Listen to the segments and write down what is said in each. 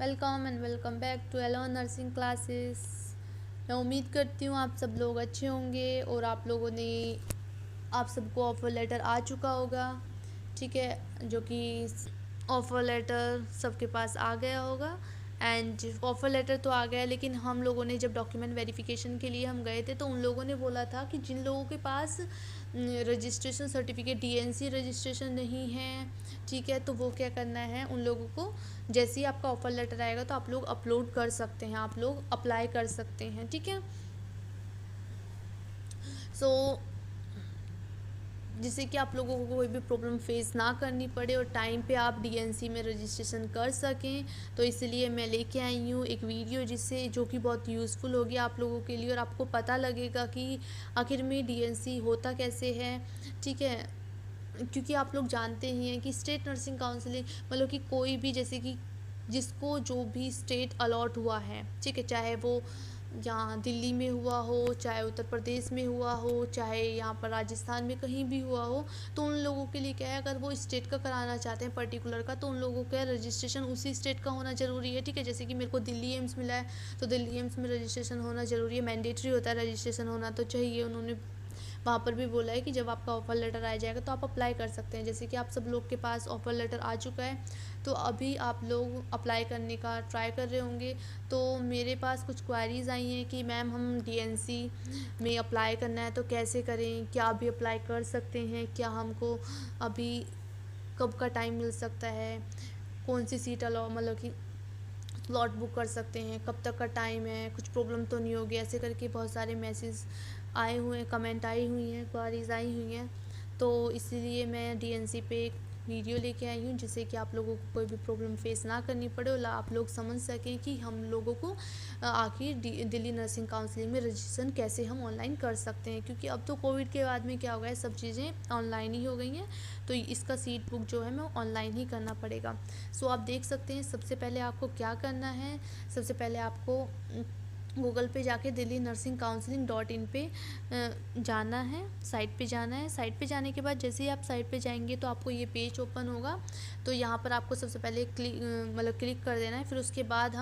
Welcome and welcome back to hello nursing classes. मैं उम्मीद करती हूँ आप सब लोग अच्छे होंगे और आप सबको ऑफ़र लेटर आ चुका होगा। ठीक है, जो कि ऑफ़र लेटर सबके पास आ गया होगा। एंड ऑफ़र लेटर तो आ गया, लेकिन हम लोगों ने जब डॉक्यूमेंट वेरिफिकेशन के लिए हम गए थे तो उन लोगों ने बोला था कि जिन लोगों के पास रजिस्ट्रेशन सर्टिफिकेट डीएनसी रजिस्ट्रेशन नहीं है, ठीक है, तो वो क्या करना है, उन लोगों को जैसे ही आपका ऑफ़र लेटर आएगा तो आप लोग अपलोड कर सकते हैं, आप लोग अप्लाई कर सकते हैं। ठीक है, सो जिससे कि आप लोगों को कोई भी प्रॉब्लम फेस ना करनी पड़े और टाइम पे आप डीएनसी में रजिस्ट्रेशन कर सकें। तो इसलिए मैं लेके आई हूँ एक वीडियो जो कि बहुत यूज़फुल होगी आप लोगों के लिए, और आपको पता लगेगा कि आखिर में डीएनसी होता कैसे है। ठीक है, क्योंकि आप लोग जानते ही हैं कि स्टेट नर्सिंग काउंसिलिंग मतलब कि कोई भी, जैसे कि जिसको जो भी स्टेट अलॉट हुआ है, ठीक है, चाहे वो यहाँ दिल्ली में हुआ हो, चाहे उत्तर प्रदेश में हुआ हो, चाहे यहाँ पर राजस्थान में कहीं भी हुआ हो, तो उन लोगों के लिए क्या है, अगर वो स्टेट का कराना चाहते हैं पर्टिकुलर का, तो उन लोगों का रजिस्ट्रेशन उसी स्टेट का होना ज़रूरी है। ठीक है, जैसे कि मेरे को दिल्ली एम्स मिला है तो दिल्ली एम्स में रजिस्ट्रेशन होना ज़रूरी है, मैंडेटरी होता है, रजिस्ट्रेशन होना तो चाहिए। उन्होंने वहाँ पर भी बोला है कि जब आपका ऑफ़र लेटर आ जाएगा तो आप अप्लाई कर सकते हैं। जैसे कि आप सब लोग के पास ऑफ़र लेटर आ चुका है, तो अभी आप लोग अप्लाई करने का ट्राई कर रहे होंगे। तो मेरे पास कुछ क्वेरीज़ आई हैं कि मैम हम डीएनसी में अप्लाई करना है तो कैसे करें, क्या अभी अप्लाई कर सकते हैं, क्या हमको अभी कब का टाइम मिल सकता है, कौन सी सीट अलाउ मतलब कि स्लॉट बुक कर सकते हैं, कब तक का टाइम है, कुछ प्रॉब्लम तो नहीं होगी, ऐसे करके बहुत सारे मैसेज आए हुए हैं, कमेंट आई हुई हैं, क्वारीज आई हुई हैं। तो इसीलिए मैं डीएनसी पे एक वीडियो लेके आई हूँ, जिससे कि आप लोगों को कोई भी प्रॉब्लम फेस ना करनी पड़े और आप लोग समझ सकें कि हम लोगों को आखिर दिल्ली नर्सिंग काउंसिलिंग में रजिस्ट्रेशन कैसे हम ऑनलाइन कर सकते हैं। क्योंकि अब तो कोविड के बाद में क्या हो गया है, सब चीज़ें ऑनलाइन ही हो गई हैं, तो इसका सीट बुक जो है मैं ऑनलाइन ही करना पड़ेगा। सो आप देख सकते हैं, सबसे पहले आपको क्या करना है, सबसे पहले आपको गूगल पे जाके दिल्ली नर्सिंग काउंसलिंग .in पे जाना है, साइट पे जाना है। साइट पे जाने के बाद जैसे ही आप साइट पे जाएंगे तो आपको ये पेज ओपन होगा। तो यहाँ पर आपको सबसे पहले क्लिक कर देना है। फिर उसके बाद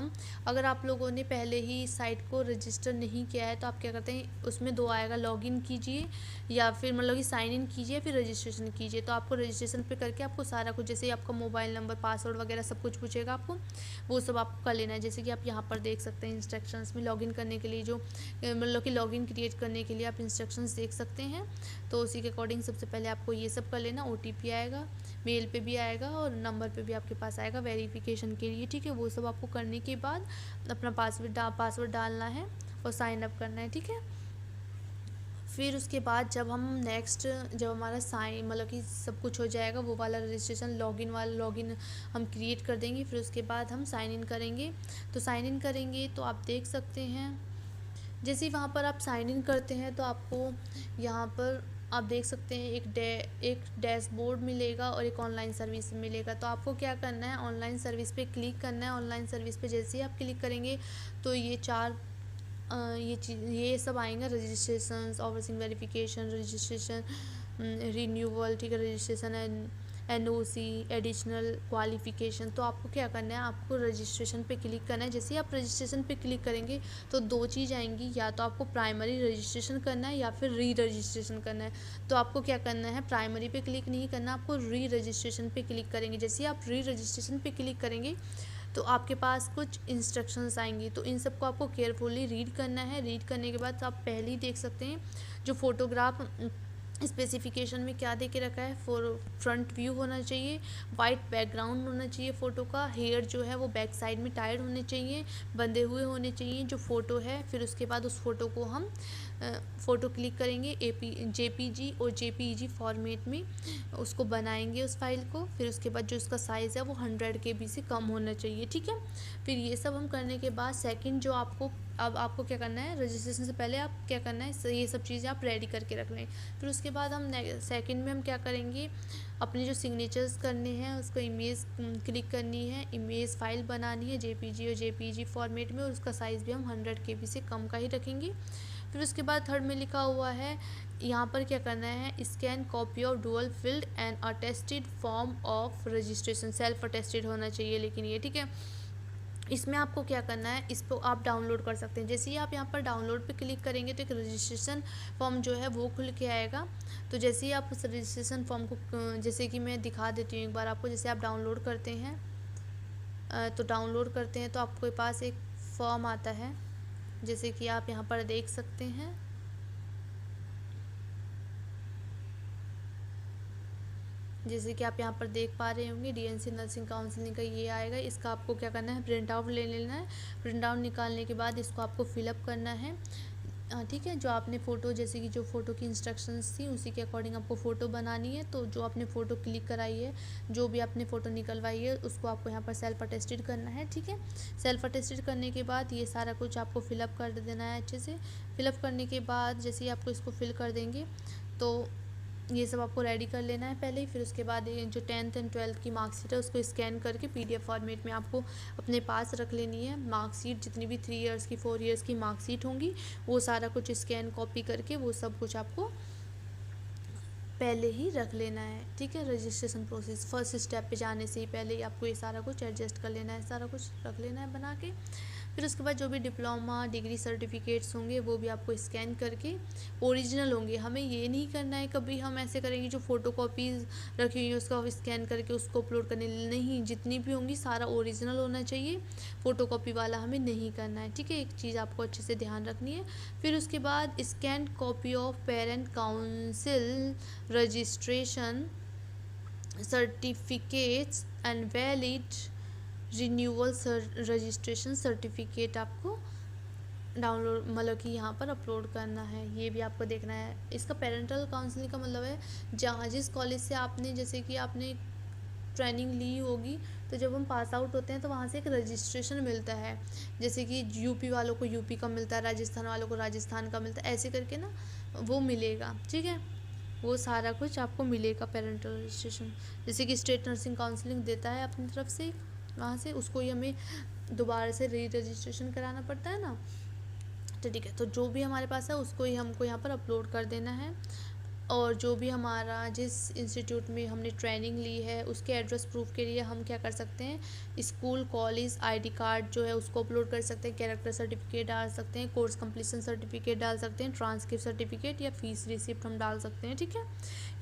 अगर आप लोगों ने पहले ही साइट को रजिस्टर नहीं किया है तो आप क्या करते हैं, उसमें दो आएगा, लॉगिन कीजिए या फिर मतलब कि साइन इन कीजिए, फिर रजिस्ट्रेशन कीजिए। तो आपको रजिस्ट्रेशन पे करके आपको सारा कुछ, जैसे आपका मोबाइल नंबर, पासवर्ड वगैरह सब कुछ पूछेगा आपको, वो सब आपको कर लेना है। जैसे कि आप यहाँ पर देख सकते हैं इंस्ट्रक्शंस में लॉगिन करने के लिए, जो मतलब कि लॉगिन क्रिएट करने के लिए आप इंस्ट्रक्शंस देख सकते हैं। तो उसी के अकॉर्डिंग सबसे पहले आपको ये सब कर लेना। ओटीपी आएगा, मेल पे भी आएगा और नंबर पे भी आपके पास आएगा वेरिफिकेशन के लिए। ठीक है, वो सब आपको करने के बाद अपना पासवर्ड डालना है और साइन अप करना है। ठीक है, फिर उसके बाद जब हमारा साइन मतलब कि सब कुछ हो जाएगा, वो वाला रजिस्ट्रेशन लॉगिन हम क्रिएट कर देंगे। फिर उसके बाद हम साइन इन करेंगे। तो साइन इन करेंगे तो आप देख सकते हैं, जैसे ही वहाँ पर आप साइन इन करते हैं तो आपको यहाँ पर आप देख सकते हैं एक डैशबोर्ड मिलेगा और एक ऑनलाइन सर्विस मिलेगा। तो आपको क्या करना है, ऑनलाइन सर्विस पे क्लिक करना है। ऑनलाइन सर्विस पे जैसे ही आप क्लिक करेंगे तो ये सब आएंगे, registration, overseeing verification, registration renewal, ठीक है, रजिस्ट्रेशन एनओसी, एडिशनल क्वालिफिकेशन। तो आपको क्या करना है, आपको रजिस्ट्रेशन पे क्लिक करना है। जैसे ही आप रजिस्ट्रेशन पे क्लिक करेंगे तो दो चीज़ आएंगी, या तो आपको प्राइमरी रजिस्ट्रेशन करना है या फिर री रजिस्ट्रेशन करना है। तो आपको क्या करना है, प्राइमरी पे क्लिक नहीं करना, आपको री रजिस्ट्रेशन पे क्लिक करेंगे। जैसे ही आप री रजिस्ट्रेशन पे क्लिक करेंगे तो आपके पास कुछ इंस्ट्रक्शंस आएंगी, तो इन सबको आपको केयरफुली रीड करना है। रीड करने के बाद आप पहले ही देख सकते हैं जो फ़ोटोग्राफ स्पेसिफिकेशन में क्या दे के रखा है, फ्रंट व्यू होना चाहिए, वाइट बैकग्राउंड होना चाहिए फ़ोटो का, हेयर जो है वो बैक साइड में टाइड होने चाहिए, बंधे हुए होने चाहिए जो फ़ोटो है। फिर उसके बाद उस फ़ोटो को हम फ़ोटो क्लिक करेंगे, जेपीजी और जेपीईजी फॉर्मेट में उसको बनाएंगे उस फाइल को। फिर उसके बाद जो इसका साइज़ है वो 100 KB से कम होना चाहिए। ठीक है, फिर ये सब हम करने के बाद सेकंड जो अब आपको क्या करना है, रजिस्ट्रेशन से पहले आप क्या करना है, ये सब चीज़ें आप रेडी करके रख लें। फिर उसके बाद सेकंड में हम क्या करेंगे, अपने जो सिग्नेचर्स करने हैं उसको इमेज क्लिक करनी है, इमेज फाइल बनानी है जेपीजी और जेपीजी फॉर्मेट में, और उसका साइज़ भी हम 100 KB से कम का ही रखेंगे। फिर उसके बाद थर्ड में लिखा हुआ है, यहाँ पर क्या करना है, scan copy of dual field and attested form of registration, self attested होना चाहिए लेकिन ये, ठीक है, इसमें आपको क्या करना है, इसको आप डाउनलोड कर सकते हैं। जैसे ही आप यहाँ पर डाउनलोड पे क्लिक करेंगे तो एक रजिस्ट्रेशन फॉर्म जो है वो खुल के आएगा। तो जैसे ही आप उस रजिस्ट्रेशन फॉर्म को जैसे कि मैं दिखा देती हूँ एक बार आपको, जैसे आप डाउनलोड करते हैं तो डाउनलोड करते हैं तो आपके पास एक फॉर्म आता है, जैसे कि आप यहाँ पर देख सकते हैं। जैसे कि आप यहाँ पर देख पा रहे होंगे डीएनसी नर्सिंग काउंसलिंग का ये आएगा। इसका आपको क्या करना है, प्रिंट आउट ले लेना है। प्रिंट आउट निकालने के बाद इसको आपको फिलअप करना है। ठीक है, जो आपने फ़ोटो, जैसे कि जो फ़ोटो की इंस्ट्रक्शंस थी उसी के अकॉर्डिंग आपको फ़ोटो बनानी है। तो जो आपने फ़ोटो क्लिक कराई है, जो भी आपने फ़ोटो निकलवाई है, उसको आपको यहाँ पर सेल्फ अटेस्टेड करना है। ठीक है, सेल्फ अटेस्टेड करने के बाद ये सारा कुछ आपको फिलअप कर देना है अच्छे से। फिलअप करने के बाद जैसे ही आपको इसको फिल कर देंगे तो ये सब आपको रेडी कर लेना है पहले ही। फिर उसके बाद ये जो 10th एंड 12th की मार्कशीट है उसको स्कैन करके PDF फॉर्मेट में आपको अपने पास रख लेनी है। मार्कशीट जितनी भी 3 इयर्स की 4 इयर्स की मार्कशीट होंगी वो सारा कुछ स्कैन कॉपी करके वो सब कुछ आपको पहले ही रख लेना है। ठीक है, रजिस्ट्रेशन प्रोसेस फर्स्ट स्टेप पे जाने से ही पहले ही आपको ये सारा कुछ एडजस्ट कर लेना है, सारा कुछ रख लेना है बना के। फिर उसके बाद जो भी डिप्लोमा डिग्री सर्टिफिकेट्स होंगे वो भी आपको स्कैन करके ओरिजिनल होंगे। हमें ये नहीं करना है कभी हम ऐसे करेंगे जो फ़ोटो कॉपीज़ रखी हुई है उसका स्कैन करके उसको अपलोड करने, नहीं, जितनी भी होंगी सारा ओरिजिनल होना चाहिए, फ़ोटो कॉपी वाला हमें नहीं करना है। ठीक है, एक चीज़ आपको अच्छे से ध्यान रखनी है। फिर उसके बाद scan copy of parent council registration certificates and valid renewal registration certificate आपको डाउनलोड मतलब कि यहाँ पर अपलोड करना है। ये भी आपको देखना है। इसका पेरेंटल काउंसलिंग का मतलब है जहाँ जिस कॉलेज से आपने, जैसे कि आपने ट्रेनिंग ली होगी, तो जब हम पास आउट होते हैं तो वहाँ से एक रजिस्ट्रेशन मिलता है। जैसे कि यूपी वालों को यूपी का मिलता है, राजस्थान वालों को राजस्थान का मिलता है, ऐसे करके ना वो मिलेगा। ठीक है, वो सारा कुछ आपको मिलेगा पेरेंटल रजिस्ट्रेशन। जैसे कि स्टेट नर्सिंग काउंसलिंग देता है अपनी तरफ से, वहाँ से उसको ही हमें दोबारा से री रजिस्ट्रेशन कराना पड़ता है ना। तो ठीक है, तो जो भी हमारे पास है उसको ही हमको यहाँ पर अपलोड कर देना है। और जो भी हमारा जिस इंस्टीट्यूट में हमने ट्रेनिंग ली है उसके एड्रेस प्रूफ के लिए हम क्या कर सकते हैं, स्कूल कॉलेज ID कार्ड जो है उसको अपलोड कर सकते हैं, कैरेक्टर सर्टिफिकेट डाल सकते हैं, कोर्स कंप्लीशन सर्टिफिकेट डाल सकते हैं, ट्रांसक्रिप्ट सर्टिफिकेट या फीस रिसिप्ट हम डाल सकते हैं। ठीक है,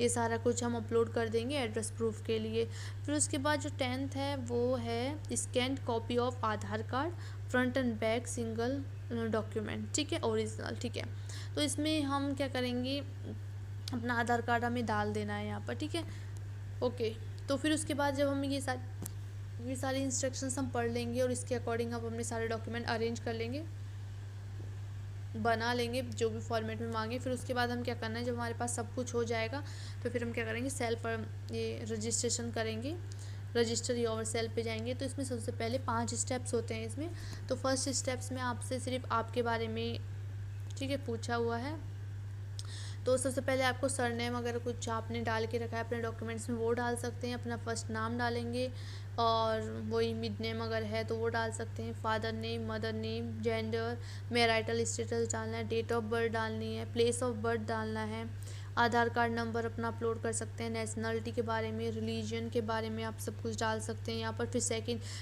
ये सारा कुछ हम अपलोड कर देंगे एड्रेस प्रूफ के लिए। फिर उसके बाद जो 10th है वो है scanned copy of Aadhaar card front end back single document. ठीक है, ओरिजिनल। ठीक है, तो इसमें हम क्या करेंगे, अपना आधार कार्ड हमें डाल देना है यहाँ पर। ठीक है, ओके। तो फिर उसके बाद जब हम ये सारी इंस्ट्रक्शंस हम पढ़ लेंगे और इसके अकॉर्डिंग हम अपने सारे डॉक्यूमेंट अरेंज कर लेंगे, बना लेंगे जो भी फॉर्मेट में मांगे। फिर उसके बाद हम क्या करना है, जब हमारे पास सब कुछ हो जाएगा तो फिर हम क्या करेंगे, सेल्फ ये रजिस्ट्रेशन करेंगे, रजिस्टर योर सेल्फ पे जाएंगे। तो इसमें सबसे पहले 5 स्टेप्स होते हैं इसमें। तो फर्स्ट स्टेप्स में आपसे सिर्फ आपके बारे में, ठीक है, पूछा हुआ है। तो सबसे पहले आपको सरनेम अगर कुछ आपने डाल के रखा है अपने डॉक्यूमेंट्स में वो डाल सकते हैं, अपना फर्स्ट नाम डालेंगे और वही मिड नेम अगर है तो वो डाल सकते हैं, father name, mother name, gender, marital status डालना है, डेट ऑफ बर्थ डालनी है, प्लेस ऑफ बर्थ डालना है, आधार कार्ड नंबर अपना अपलोड कर सकते हैं, नेशनलिटी के बारे में, रिलीजन के बारे में आप सब कुछ डाल सकते हैं यहाँ पर।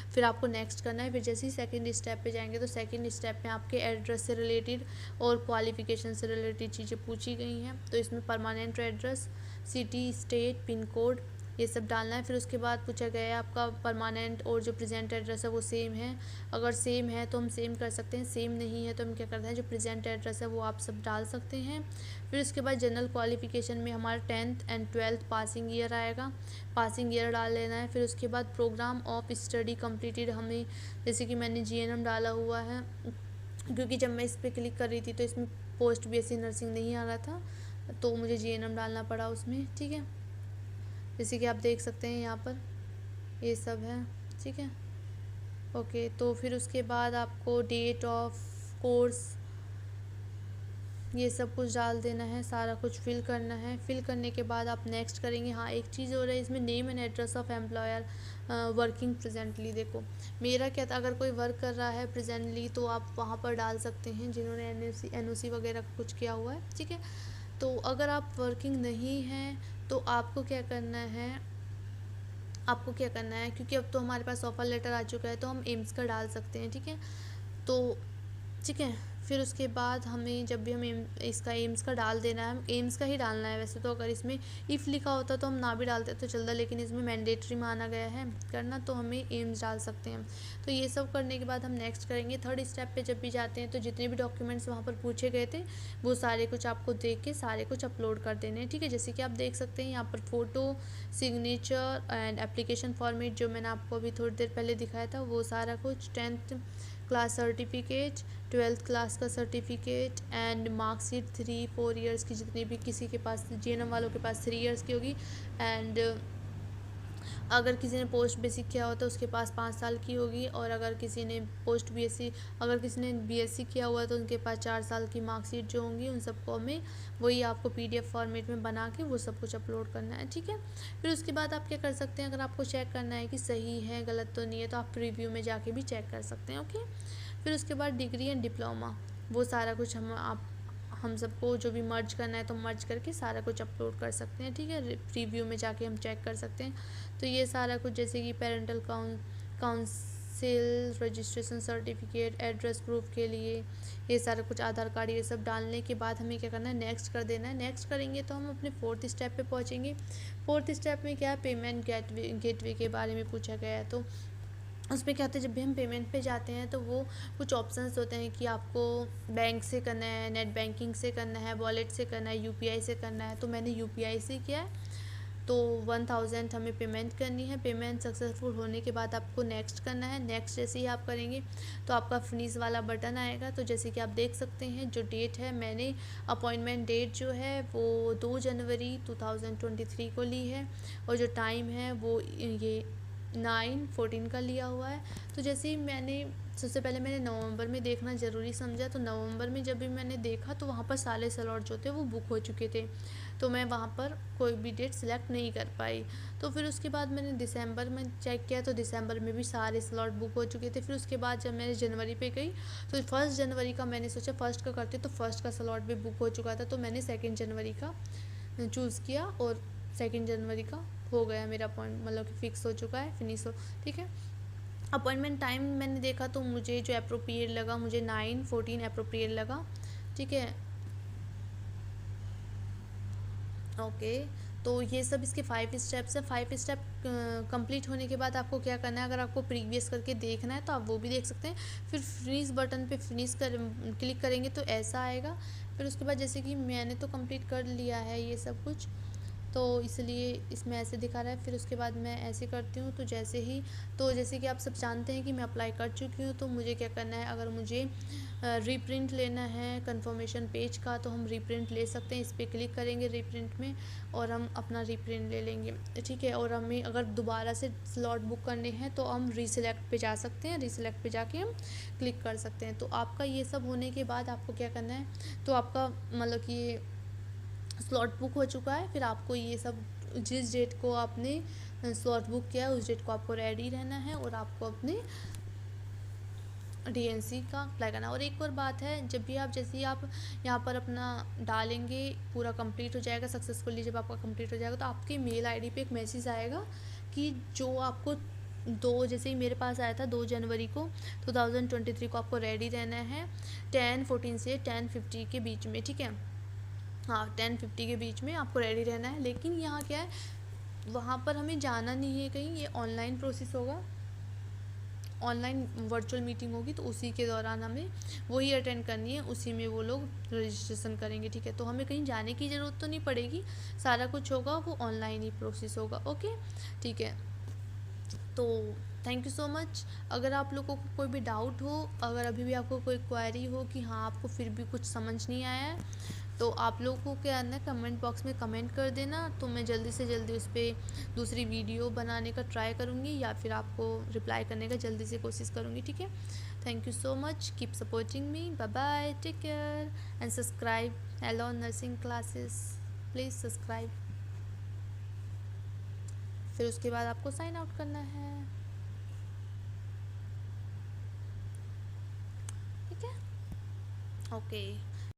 फिर आपको नेक्स्ट करना है। फिर जैसे ही सेकंड स्टेप पे जाएंगे तो सेकंड स्टेप में आपके एड्रेस से रिलेटेड और क्वालिफिकेशन से रिलेटेड चीज़ें पूछी गई हैं। तो इसमें permanent address, city, state, pin code, ये सब डालना है। फिर उसके बाद पूछा गया है आपका परमानेंट और जो प्रेजेंट एड्रेस है वो सेम है। अगर सेम है तो हम सेम कर सकते हैं, सेम नहीं है तो हम क्या करते हैं, जो प्रेजेंट एड्रेस है वो आप सब डाल सकते हैं। फिर उसके बाद जनरल क्वालिफिकेशन में हमारा 10th and 12th passing year आएगा, पासिंग ईयर डाल लेना है। फिर उसके बाद प्रोग्राम ऑफ स्टडी कम्प्लीटेड, हमें जैसे कि मैंने GNM डाला हुआ है क्योंकि जब मैं इस पर क्लिक कर रही थी तो इसमें पोस्ट BSc नर्सिंग नहीं आ रहा था तो मुझे GNM डालना पड़ा उसमें। ठीक है, जैसे कि आप देख सकते हैं यहाँ पर ये सब है। ठीक है, ओके। तो फिर उसके बाद आपको डेट ऑफ कोर्स ये सब कुछ डाल देना है, सारा कुछ फिल करना है। फिल करने के बाद आप नेक्स्ट करेंगे। हाँ, एक चीज़ हो रहा है इसमें, name and address of employer working presently. देखो मेरा क्या था, अगर कोई वर्क कर रहा है प्रेजेंटली तो आप वहाँ पर डाल सकते हैं जिन्होंने NOC वगैरह कुछ किया हुआ है। ठीक है, तो अगर आप वर्किंग नहीं हैं तो आपको क्या करना है, आपको क्या करना है, क्योंकि अब तो हमारे पास ऑफ़र लेटर आ चुका है तो हम एम्स का डाल सकते हैं, ठीक है। तो ठीक है, फिर उसके बाद हमें जब भी हम इसका एम्स का डाल देना है, हम एम्स का ही डालना है। वैसे तो अगर इसमें इफ़ लिखा होता तो हम ना भी डालते तो चलता, लेकिन इसमें मैंडेटरी माना गया है करना, तो हमें एम्स डाल सकते हैं। तो ये सब करने के बाद हम नेक्स्ट करेंगे थर्ड स्टेप पे। जब भी जाते हैं तो जितने भी डॉक्यूमेंट्स वहाँ पर पूछे गए थे वो सारे कुछ आपको देख के सारे कुछ अपलोड कर देने हैं, ठीक है। जैसे कि आप देख सकते हैं यहाँ पर photo, signature and application format जो मैंने आपको अभी थोड़ी देर पहले दिखाया था वो सारा कुछ, 10th class certificate, 12th class का सर्टिफिकेट एंड मार्कशीट 3-4 ईयर्स की, जितनी भी किसी के पास जीएनएम वालों के पास 3 ईयर्स की होगी। एंड अगर किसी ने पोस्ट बेसिक किया हो तो उसके पास 5 साल की होगी, और अगर किसी ने पोस्ट बीएससी, अगर किसी ने बीएससी किया हुआ है तो उनके पास 4 साल की मार्कशीट जो होंगी उन सबको हमें वही आपको पीडीएफ फॉर्मेट में बना के वो सब कुछ अपलोड करना है, ठीक है। फिर उसके बाद आप क्या कर सकते हैं, अगर आपको चेक करना है कि सही है गलत तो नहीं है तो आप प्रीव्यू में जाके भी चेक कर सकते हैं, ओके। फिर उसके बाद डिग्री एंड डिप्लोमा वो सारा कुछ हम सबको जो भी मर्ज करना है तो मर्ज करके सारा कुछ अपलोड कर सकते हैं, ठीक है। प्रीव्यू में जाके हम चेक कर सकते हैं। तो ये सारा कुछ जैसे कि parental council registration certificate, address proof के लिए ये सारा कुछ, आधार कार्ड, ये सब डालने के बाद हमें क्या करना है, नेक्स्ट कर देना है। नेक्स्ट करेंगे तो हम अपने 4th स्टेप पे पहुँचेंगे। 4th स्टेप में क्या है, पेमेंट गेटवे के बारे में पूछा गया है। तो उसमें क्या होता है, जब भी हम पेमेंट पे जाते हैं तो वो कुछ ऑप्शंस होते हैं कि आपको बैंक से करना है, नेट बैंकिंग से करना है, वॉलेट से करना है, यूपीआई से करना है। तो मैंने यूपीआई से किया है, तो 1000 हमें पेमेंट करनी है। पेमेंट सक्सेसफुल होने के बाद आपको नेक्स्ट करना है। नेक्स्ट जैसे ही आप करेंगे तो आपका फिनिश वाला बटन आएगा। तो जैसे कि आप देख सकते हैं जो डेट है, मैंने अपॉइंटमेंट डेट जो है वो 2 जनवरी 2023 को ली है, और जो टाइम है वो ये 9:14 का लिया हुआ है। तो जैसे ही मैंने सबसे पहले मैंने नवंबर में देखना ज़रूरी समझा, तो नवंबर में जब भी मैंने देखा तो वहाँ पर सारे स्लॉट जो थे वो बुक हो चुके थे, तो मैं वहाँ पर कोई भी डेट सिलेक्ट नहीं कर पाई। तो फिर उसके बाद मैंने दिसंबर में चेक किया तो दिसंबर में भी सारे स्लॉट बुक हो चुके थे। फिर उसके बाद जब मैंने जनवरी पे गई तो 1 जनवरी का मैंने सोचा फर्स्ट का करते, तो फर्स्ट का स्लॉट भी बुक हो चुका था, तो मैंने 2 जनवरी का चूज़ किया और 2 जनवरी का हो गया मेरा पॉइंट, मतलब कि फ़िक्स हो चुका है, फिनिश हो, ठीक है। अपॉइंटमेंट टाइम मैंने देखा तो मुझे जो अप्रोप्रिएट लगा, मुझे 9:14 अप्रोप्रिएट लगा, ठीक है, ओके। तो ये सब इसके 5 स्टेप्स है। 5 स्टेप कंप्लीट होने के बाद आपको क्या करना है, अगर आपको प्रीवियस करके देखना है तो आप वो भी देख सकते हैं। फिर फिनिश बटन पे क्लिक करेंगे तो ऐसा आएगा। फिर उसके बाद जैसे कि मैंने तो कंप्लीट कर लिया है ये सब कुछ, तो इसलिए इसमें ऐसे दिखा रहा है। फिर उसके बाद मैं ऐसे करती हूँ, तो जैसे कि आप सब जानते हैं कि मैं अप्लाई कर चुकी हूँ, तो मुझे क्या करना है, अगर मुझे रीप्रिंट लेना है कंफर्मेशन पेज का तो हम रीप्रिंट ले सकते हैं। इस पर क्लिक करेंगे रीप्रिंट में और हम अपना रीप्रिंट ले लेंगे, ठीक है। और हमें अगर दोबारा से स्लॉट बुक करने हैं तो हम रीसिलेक्ट पे जा सकते हैं, रीसिलेक्ट पे जाके हम क्लिक कर सकते हैं। तो आपका ये सब होने के बाद आपको क्या करना है, तो आपका मतलब कि ये स्लॉट बुक हो चुका है। फिर आपको ये सब जिस डेट को आपने स्लॉट बुक किया है उस डेट को आपको रेडी रहना है और आपको अपने डीएनसी का अप्लाई करना। और एक और बात है, जब भी आप जैसे ही आप यहाँ पर अपना डालेंगे, पूरा कंप्लीट हो जाएगा सक्सेसफुली, जब आपका कंप्लीट हो जाएगा तो आपके मेल आईडी पे एक मैसेज आएगा कि जो आपको जैसे ही मेरे पास आया था 2 जनवरी को 2023 को आपको रेडी रहना है 10:14 से 10:50 के बीच में, ठीक है। हाँ, 10:50 के बीच में आपको रेडी रहना है। लेकिन यहाँ क्या है, वहाँ पर हमें जाना नहीं है कहीं, ये ऑनलाइन प्रोसेस होगा, ऑनलाइन वर्चुअल मीटिंग होगी, तो उसी के दौरान हमें वही अटेंड करनी है, उसी में वो लोग रजिस्ट्रेशन करेंगे, ठीक है। तो हमें कहीं जाने की ज़रूरत तो नहीं पड़ेगी, सारा कुछ होगा वो ऑनलाइन ही प्रोसेस होगा, ओके, ठीक है। तो थैंक यू सो मच। अगर आप लोगों को कोई भी डाउट हो, अगर अभी भी आपको कोई क्वेरी हो कि हाँ आपको फिर भी कुछ समझ नहीं आया है, तो आप लोगों को क्या करना है, कमेंट बॉक्स में कमेंट कर देना, तो मैं जल्दी से जल्दी उस पर दूसरी वीडियो बनाने का ट्राई करूँगी या फिर आपको रिप्लाई करने का जल्दी से कोशिश करूँगी, ठीक है। Thank you so much, keep supporting me, bye bye, take care and subscribe hello nursing classes, please subscribe. फिर उसके बाद आपको साइन आउट करना है, ठीक है, ओके।